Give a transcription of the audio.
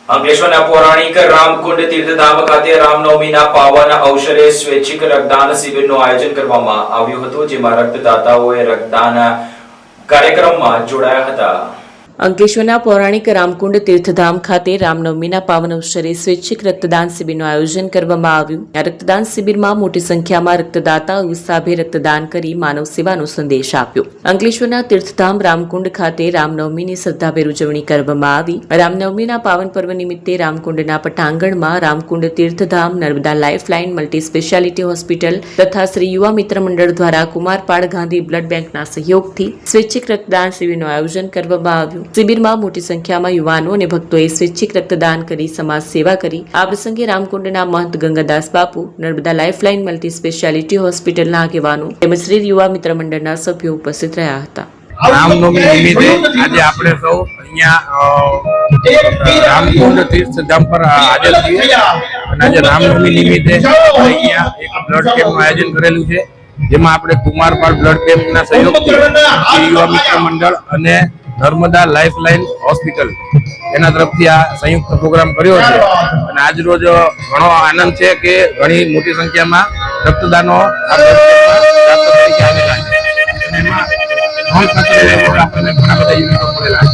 અંકલેશ્વરના પૌરાણિક રામકુંડ તીર્થધામ ખાતે રામનવમીના પાવન અવસરે સ્વૈચ્છિક રક્તદાન શિબિરનું આયોજન કરવામાં આવ્યું હતું, જેમાં રક્તદાતાઓએ રક્તદાન કાર્યક્રમમાં જોડાયા હતા। અંકલેશ્વરના પૌરાણિક રામકુંડ તીર્થધામ ખાતે રામનવમીના પાવન અવસરે સ્વૈચ્છિક રક્તદાન શિબિરનું આયોજન કરવામાં આવ્યું। આ રક્તદાન શિબિરમાં મોટી સંખ્યામાં રક્તદાતાઓ ઉત્સાહભેર રક્તદાન કરી માનવ સેવાનો સંદેશ આપ્યો। અંકલેશ્વરના તીર્થધામ રામકુંડ ખાતે રામનવમીની શ્રદ્ધાભેર ઉજવણી કરવામાં આવી। રામનવમીના પાવન પર્વ નિમિત્તે રામકુંડના પટાંગણમાં રામકુંડ તીર્થધામ, Narmada lifeline multi speciality hospital તથા શ્રી યુવા મિત્ર મંડળ દ્વારા કુમારપાળ ગાંધી બ્લડ બેંકના સહયોગથી સ્વૈચ્છિક રક્તદાન શિબિરનું આયોજન કરવામાં આવ્યું। શિબિરમાં મોટી સંખ્યામાં યુવાનો અને ભક્તોએ સ્વૈચ્છિક રક્તદાન કરી સમાજ સેવા કરી। આ પ્રસંગે રામકુંડના મહંત ગંગાદાસ બાપુ, નર્મદા લાઇફલાઇન મલ્ટી સ્પેશિયાલિટી હોસ્પિટલના આગેવાનો તેમજ શ્રી યુવા મિત્ર મંડળના સભ્યો ઉપસ્થિત રહ્યા હતા। રામનવમી નિમિત્તે આજે આપણે સૌ અહીંયા રામકુંડ તીર્થધામ પર હાજર છીએ અને આજે રામનવમી નિમિત્તે અહીંયા એક બ્લડ કેમ્પનું આયોજન કરેલું છે, જેમાં આપણે કુમારપાળ બ્લડ બેંકના સહયોગથી યુવા મિત્ર મંડળ અને નર્મદા લાઇફલાઇન હોસ્પિટલ એના તરફથી આ સંયુક્ત પ્રોગ્રામ કર્યો છે અને આજ રોજ ઘણો આનંદ છે કે ઘણી મોટી સંખ્યામાં રક્તદાનો આ તરીકે આવેલા છે। એમાં આપણને ઘણા બધા યુનિટો મળેલા છે।